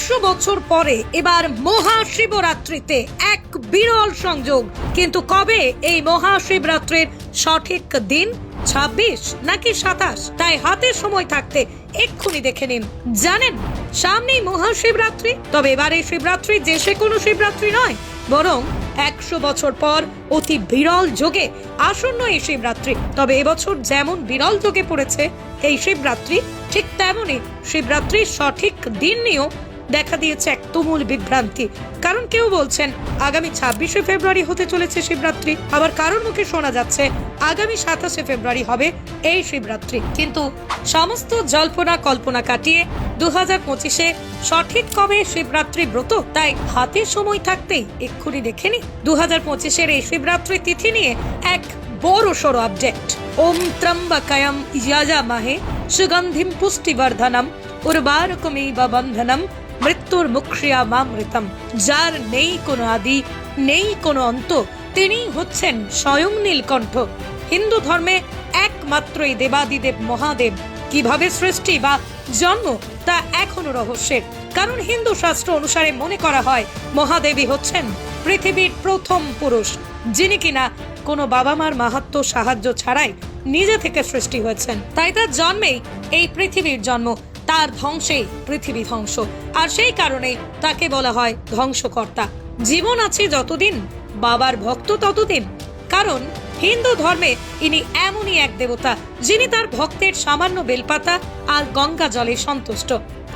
100 বছর পরে এবার মহাশিবরাত্রিতে এক বিরল সংযোগ। কিন্তু কবে এই মহাশিবরাত্রির সঠিক দিন? 26 নাকি 27? তাই হাতে সময় থাকতে এক্ষুনি দেখে নিন। জানেন সামনেই মহাশিবরাত্রি, তবে এবার এই শিবরাত্রি যে সে কোনো শিবরাত্রি নয়, বরং 100 বছর পর অতি বিরল যোগে আসন্ন এই শিবরাত্রি। তবে এবছর যেমন বিরল যোগে পড়েছে এই শিবরাত্রি, ঠিক তেমনই শিবরাত্রির সঠিক দিন নিয়েও দেখা দিয়েছে এক তুমুল বিভ্রান্তি। কারণ কেউ বলছেন আগামী 26শে ফেব্রুয়ারি হতে চলেছে শিবরাত্রি, আবার কারোর মুখে শোনা যাচ্ছে আগামী 27শে ফেব্রুয়ারি হবে এই শিবরাত্রি। কিন্তু সমস্ত জল্পনা কল্পনা কাটিয়ে 2025-এ সঠিক কবে শিবরাত্রি ব্রত, তাই হাতে সময় থাকতেই এক্ষুনি দেখে নি 2025-এর এই শিবরাত্রি তিথি নিয়ে এক বড় সড় আপডেট। ওম ত্রম্বকায়ম যজামহে সুগন্ধিম পুষ্টিবর্ধনম উর্বারকমিব বন্ধনম মৃত্যুর মুক্ষিয়ামামৃতম। যার নেই কোনো আদি, নেই কোনো অন্ত, তিনি হচ্ছেন স্বয়ং নীলকণ্ঠ। হিন্দু ধর্মে একমাত্রই দেবাদিদেব মহাদেব। কিভাবে সৃষ্টি বা জন্ম তা এখনো রহস্যের। কারণ হিন্দু শাস্ত্র অনুসারে মনে করা হয় মহাদেবী হচ্ছেন পৃথিবীর প্রথম পুরুষ, যিনি কিনা কোনো বাবা মার মাহাত্ম্য সাহায্য ছাড়াই নিজে থেকে সৃষ্টি হয়েছেন। তাই তার জন্মেই এই পৃথিবীর জন্ম, তার ধ্বংসেই পৃথিবী ধ্বংস। আর সেই কারণেই তাকে বলা হয় ধ্বংসকর্তা। জীবন আছে যতদিন, বাবার ভক্ত ততদিন। কারণ হিন্দু ধর্মে ইনি এমনই এক দেবতা, যিনি তার ভক্তের সামান্য বেলপাতা আর গঙ্গা জলে সন্তুষ্ট।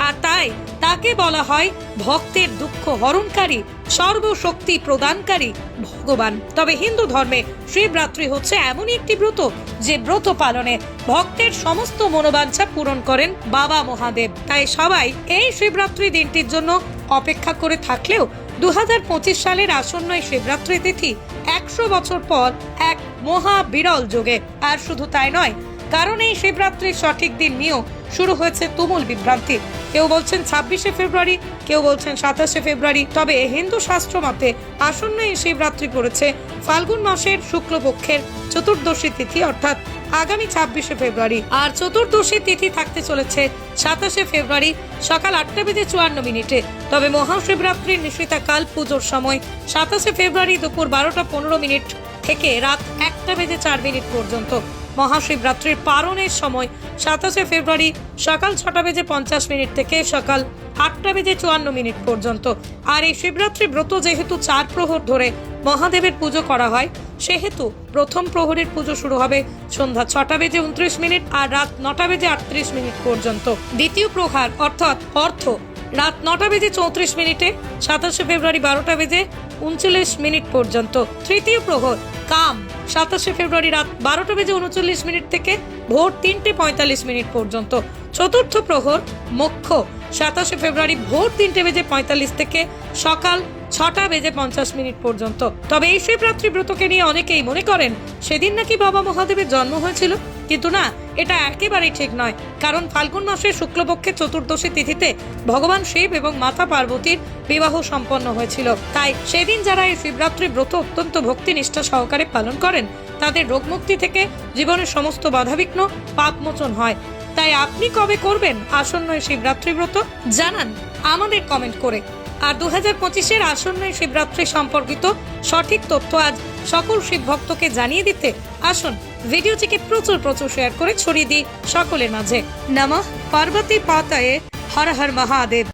আর তাই তাকে বলা হয় ভক্তের দুঃখ হরণকারী, সর্বশক্তি প্রদানকারী ভগবান। তবে হিন্দু ধর্মে শিবরাত্রি হচ্ছে এমনই একটি ব্রত, যে ব্রত পালনে ভক্তের সমস্ত মনোবাঞ্ছা পূরণ করেন বাবা মহাদেব। তাই সবাই এই শিবরাত্রি দিনটির জন্য অপেক্ষা করে থাকলেও 2025 সালের আসন্ন এই শিবরাত্রি তিথি 100 বছর পর এক মহা বিরল যোগে। আর শুধু তাই নয়, কারণ এই শিবরাত্রির সঠিক দিন নিয়েও শুরু হয়েছে তুমুল বিভ্রান্তি। কেউ বলছেন 26শে ফেব্রুয়ারি, কেউ বলছেন 27শে ফেব্রুয়ারি। তবে হিন্দু শাস্ত্র মতে আসন্ন এই শিবরাত্রি পড়েছে ফাল্গুন মাসের শুক্লপক্ষের চতুর্দশী তিথি, অর্থাৎ আগামী 26শে ফেব্রুয়ারি। আর চতুর্দশী তিথি থাকতে চলেছে 27শে ফেব্রুয়ারি সকাল 8:54। তবে মহাশিবরাত্রির নিশিতাকাল পুজোর সময় 27শে ফেব্রুয়ারি দুপুর 12:15 থেকে রাত 1:04 পর্যন্ত। মহাশিবরাত্রির পারণের সময় 27শে ফেব্রুয়ারি সকাল 6:50 থেকে সকাল 8:54 পর্যন্ত। আর এই শিবরাত্রি ব্রত যেহেতু 4 প্রহর ধরে মহাদেবের পুজো করা হয়, সেহেতু প্রথম প্রহরের পুজো শুরু হবে সন্ধ্যা 6:29 আর রাত 9:38 পর্যন্ত। দ্বিতীয় প্রহার অর্থাৎ অর্থ রাত 9:34, 27শে ফেব্রুয়ারি 12:39 পর্যন্ত। তৃতীয় প্রহর কাম 27শে ফেব্রুয়ারি রাত 12:39 থেকে ভোর 3:45 পর্যন্ত। চতুর্থ প্রহর মোক্ষ 27শে ফেব্রুয়ারি ভোর 3:45 থেকে সকাল 6:50 পর্যন্ত। তবে এই শিবরাত্রি ব্রতকে নিয়ে অনেকেই মনে করেন সেদিন নাকি বাবা মহাদেবের জন্ম হয়েছিল, কিন্তু না, এটা একেবারেই ঠিক নয়। কারণ ফাল্গুন মাসের শুক্লপক্ষের চতুর্দশী তিথিতে ভগবান শিব এবং মাতা পার্বতীর বিবাহ সম্পন্ন হয়েছিল। তাই সেদিন যারা এই শিবরাত্রি ব্রত অত্যন্ত ভক্তি নিষ্ঠা সহকারে পালন করেন, তাদের রোগমুক্তি থেকে জীবনের সমস্ত বাধাবিঘ্ন পাপমোচন হয়। তাই আপনি কবে করবেন আসন্ন এই শিবরাত্রি ব্রত? জানান আমাদের কমেন্ট করে। আর 2025-এর আসন্ন শিবরাত্রি সম্পর্কিত সঠিক তথ্য আজ সকল শিব ভক্তকে জানিয়ে দিতে আসুন ভিডিওটিকে প্রচুর শেয়ার করে ছড়িয়ে দিই সকলের মাঝে। নমঃ পার্বতী পাতায়ে হর হর মহাদেব।